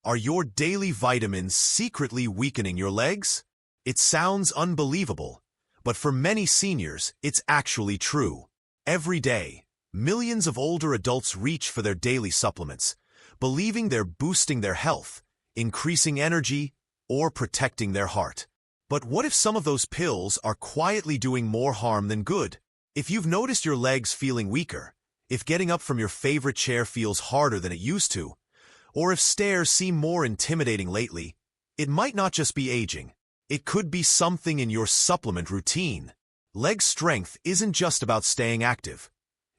Are your daily vitamins secretly weakening your legs? It sounds unbelievable, but for many seniors, it's actually true. Every day, millions of older adults reach for their daily supplements, believing they're boosting their health, increasing energy, or protecting their heart. But what if some of those pills are quietly doing more harm than good? If you've noticed your legs feeling weaker, if getting up from your favorite chair feels harder than it used to, or if stairs seem more intimidating lately, it might not just be aging. It could be something in your supplement routine. Leg strength isn't just about staying active.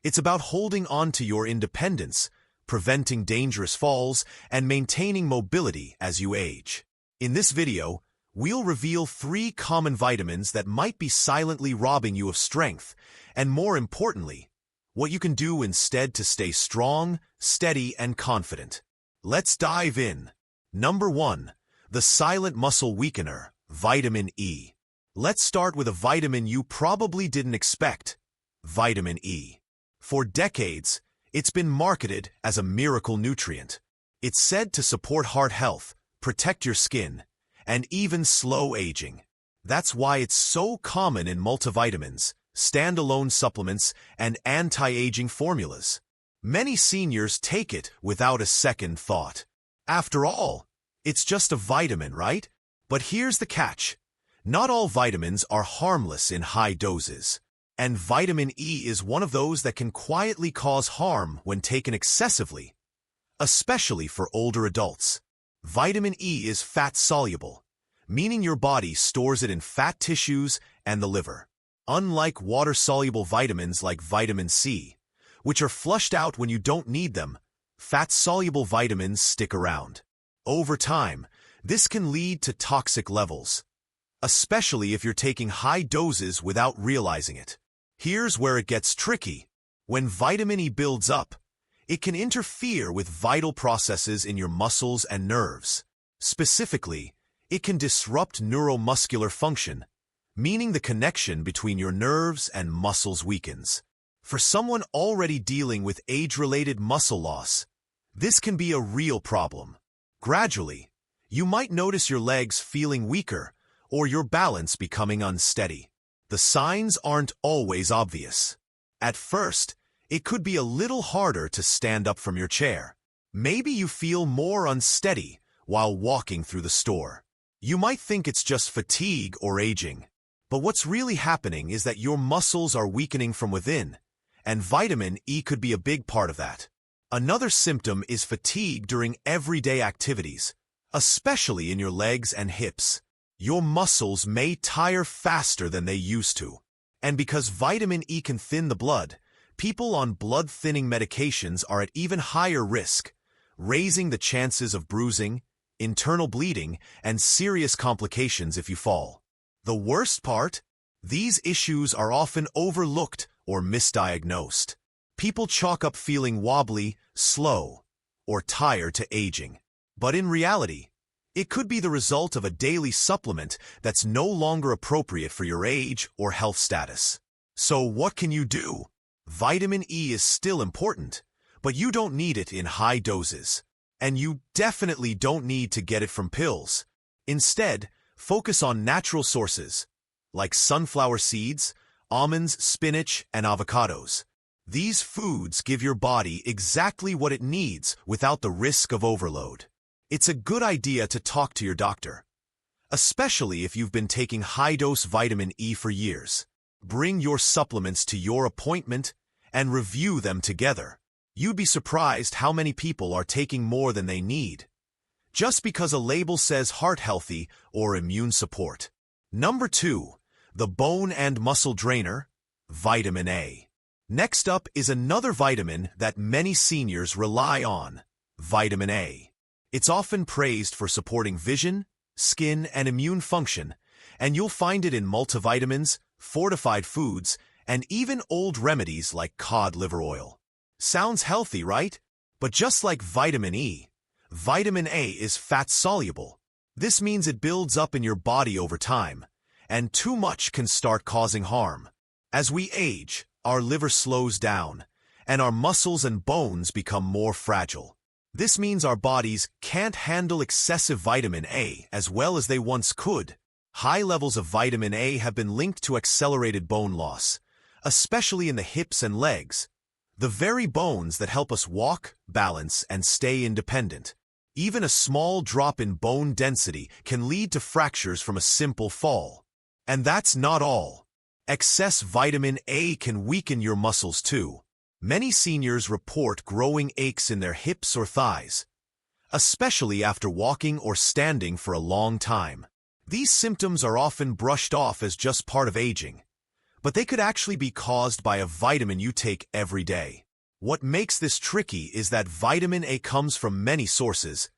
It's about holding on to your independence, preventing dangerous falls, and maintaining mobility as you age. In this video, we'll reveal 3 common vitamins that might be silently robbing you of strength, and more importantly, what you can do instead to stay strong, steady, and confident. Let's dive in. Number 1. The silent muscle weakener, vitamin E. Let's start with a vitamin you probably didn't expect, vitamin E. For decades, it's been marketed as a miracle nutrient. It's said to support heart health, protect your skin, and even slow aging. That's why it's so common in multivitamins, standalone supplements, and anti-aging formulas. Many seniors take it without a second thought. After all, it's just a vitamin, right? But here's the catch. Not all vitamins are harmless in high doses. And vitamin E is one of those that can quietly cause harm when taken excessively, especially for older adults. Vitamin E is fat-soluble, meaning your body stores it in fat tissues and the liver. Unlike water-soluble vitamins like vitamin C, which are flushed out when you don't need them, fat-soluble vitamins stick around. Over time, this can lead to toxic levels, especially if you're taking high doses without realizing it. Here's where it gets tricky. When vitamin E builds up, it can interfere with vital processes in your muscles and nerves. Specifically, it can disrupt neuromuscular function, meaning the connection between your nerves and muscles weakens. For someone already dealing with age-related muscle loss, this can be a real problem. Gradually, you might notice your legs feeling weaker or your balance becoming unsteady. The signs aren't always obvious. At first, it could be a little harder to stand up from your chair. Maybe you feel more unsteady while walking through the store. You might think it's just fatigue or aging, but what's really happening is that your muscles are weakening from within, and vitamin E could be a big part of that. Another symptom is fatigue during everyday activities, especially in your legs and hips. Your muscles may tire faster than they used to. And because vitamin E can thin the blood, people on blood-thinning medications are at even higher risk, raising the chances of bruising, internal bleeding, and serious complications if you fall. The worst part? These issues are often overlooked or misdiagnosed. People chalk up feeling wobbly, slow, or tired to aging. But in reality, it could be the result of a daily supplement that's no longer appropriate for your age or health status. So what can you do? Vitamin E is still important, but you don't need it in high doses. And you definitely don't need to get it from pills. Instead, focus on natural sources, like sunflower seeds, almonds, spinach, and avocados. These foods give your body exactly what it needs without the risk of overload. It's a good idea to talk to your doctor, especially if you've been taking high-dose vitamin E for years. Bring your supplements to your appointment and review them together. You'd be surprised how many people are taking more than they need, just because a label says heart healthy or immune support. Number 2. The bone and muscle drainer, vitamin A. Next up is another vitamin that many seniors rely on, vitamin A. It's often praised for supporting vision, skin, and immune function, and you'll find it in multivitamins, fortified foods, and even old remedies like cod liver oil. Sounds healthy, right? But just like vitamin E, vitamin A is fat-soluble. This means it builds up in your body over time, and too much can start causing harm. As we age, our liver slows down, and our muscles and bones become more fragile. This means our bodies can't handle excessive vitamin A as well as they once could. High levels of vitamin A have been linked to accelerated bone loss, especially in the hips and legs, the very bones that help us walk, balance, and stay independent. Even a small drop in bone density can lead to fractures from a simple fall. And that's not all. Excess vitamin A can weaken your muscles too. Many seniors report growing aches in their hips or thighs, especially after walking or standing for a long time. These symptoms are often brushed off as just part of aging, but they could actually be caused by a vitamin you take every day. What makes this tricky is that vitamin A comes from many sources,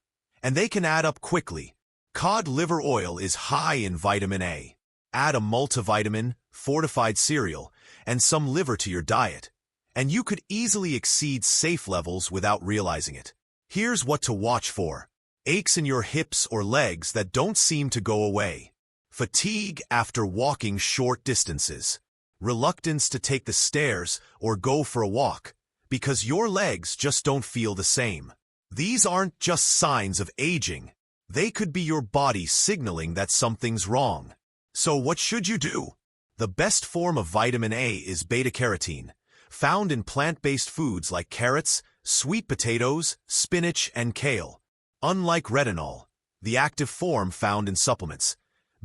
and they can add up quickly. Cod liver oil is high in vitamin A. Add a multivitamin, fortified cereal, and some liver to your diet, and you could easily exceed safe levels without realizing it. Here's what to watch for. Aches in your hips or legs that don't seem to go away. Fatigue after walking short distances. Reluctance to take the stairs or go for a walk because your legs just don't feel the same. These aren't just signs of aging. They could be your body signaling that something's wrong. So what should you do? The best form of vitamin A is beta-carotene, found in plant-based foods like carrots, sweet potatoes, spinach, and kale. Unlike retinol, the active form found in supplements,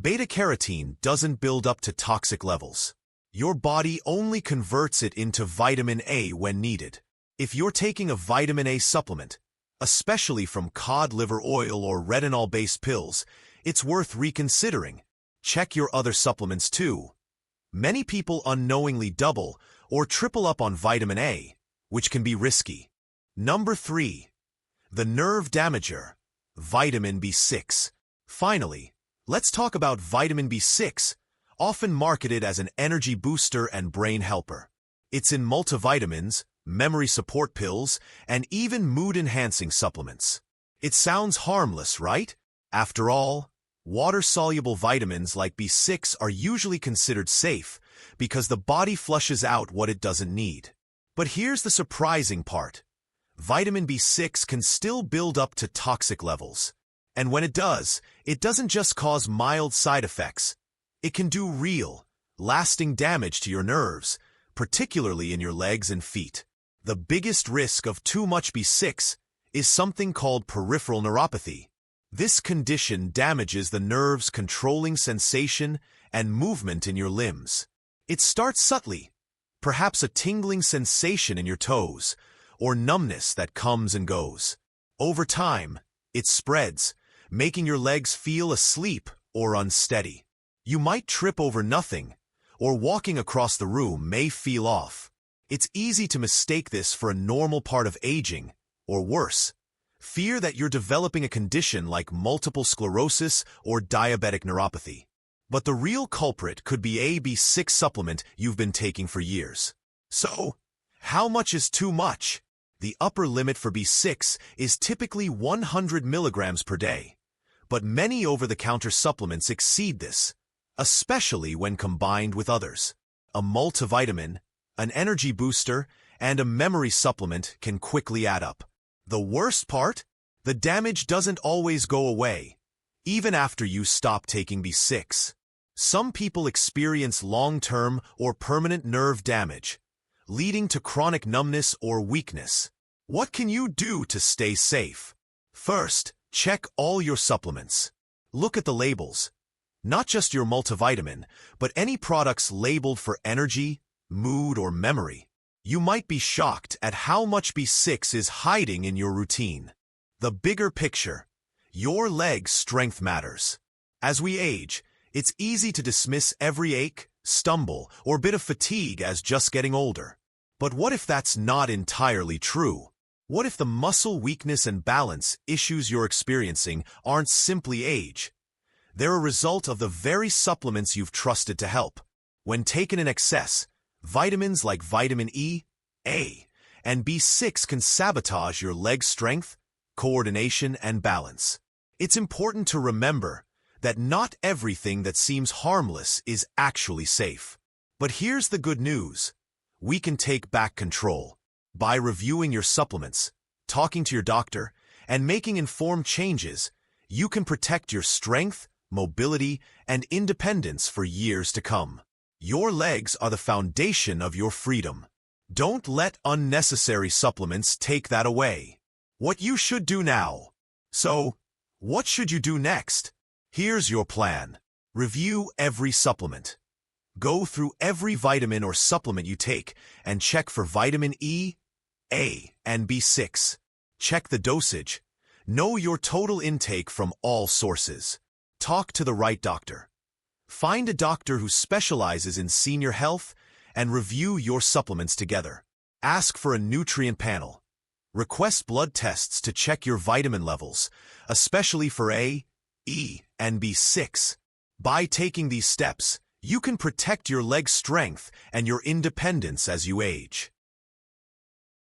beta-carotene doesn't build up to toxic levels. Your body only converts it into vitamin A when needed. If you're taking a vitamin A supplement, especially from cod liver oil or retinol-based pills, it's worth reconsidering. Check your other supplements too. Many people unknowingly double or triple up on vitamin A, which can be risky. Number 3. The nerve damager, vitamin B6. Finally, let's talk about vitamin B6, often marketed as an energy booster and brain helper. It's in multivitamins, memory support pills, and even mood-enhancing supplements. It sounds harmless, right? After all, water-soluble vitamins like B6 are usually considered safe because the body flushes out what it doesn't need. But here's the surprising part. Vitamin B6 can still build up to toxic levels. And when it does, it doesn't just cause mild side effects. It can do real, lasting damage to your nerves, particularly in your legs and feet. The biggest risk of too much B6 is something called peripheral neuropathy. This condition damages the nerves controlling sensation and movement in your limbs. It starts subtly, perhaps a tingling sensation in your toes, or numbness that comes and goes. Over time, it spreads, making your legs feel asleep or unsteady. You might trip over nothing, or walking across the room may feel off. It's easy to mistake this for a normal part of aging, or worse, fear that you're developing a condition like multiple sclerosis or diabetic neuropathy. But the real culprit could be a B6 supplement you've been taking for years. So, how much is too much? The upper limit for B6 is typically 100 milligrams per day, but many over-the-counter supplements exceed this, especially when combined with others. A multivitamin, an energy booster, and a memory supplement can quickly add up. The worst part? The damage doesn't always go away, even after you stop taking B6. Some people experience long-term or permanent nerve damage, leading to chronic numbness or weakness. What can you do to stay safe? First, check all your supplements. Look at the labels. Not just your multivitamin, but any products labeled for energy, mood, or memory. You might be shocked at how much B6 is hiding in your routine. The bigger picture. Your leg's strength matters. As we age, it's easy to dismiss every ache, stumble, or bit of fatigue as just getting older. But what if that's not entirely true? What if the muscle weakness and balance issues you're experiencing aren't simply age? They're a result of the very supplements you've trusted to help. When taken in excess, vitamins like vitamin E, A, and B6 can sabotage your leg strength, coordination, and balance. It's important to remember that not everything that seems harmless is actually safe. But here's the good news. We can take back control. By reviewing your supplements, talking to your doctor, and making informed changes, you can protect your strength, mobility, and independence for years to come. Your legs are the foundation of your freedom. Don't let unnecessary supplements take that away. What you should do now. So, what should you do next? Here's your plan. Review every supplement. Go through every vitamin or supplement you take and check for vitamin E, A, and B6. Check the dosage. Know your total intake from all sources. Talk to the right doctor. Find a doctor who specializes in senior health and review your supplements together. Ask for a nutrient panel. Request blood tests to check your vitamin levels, especially for A, E, and B6. By taking these steps, you can protect your leg strength and your independence as you age.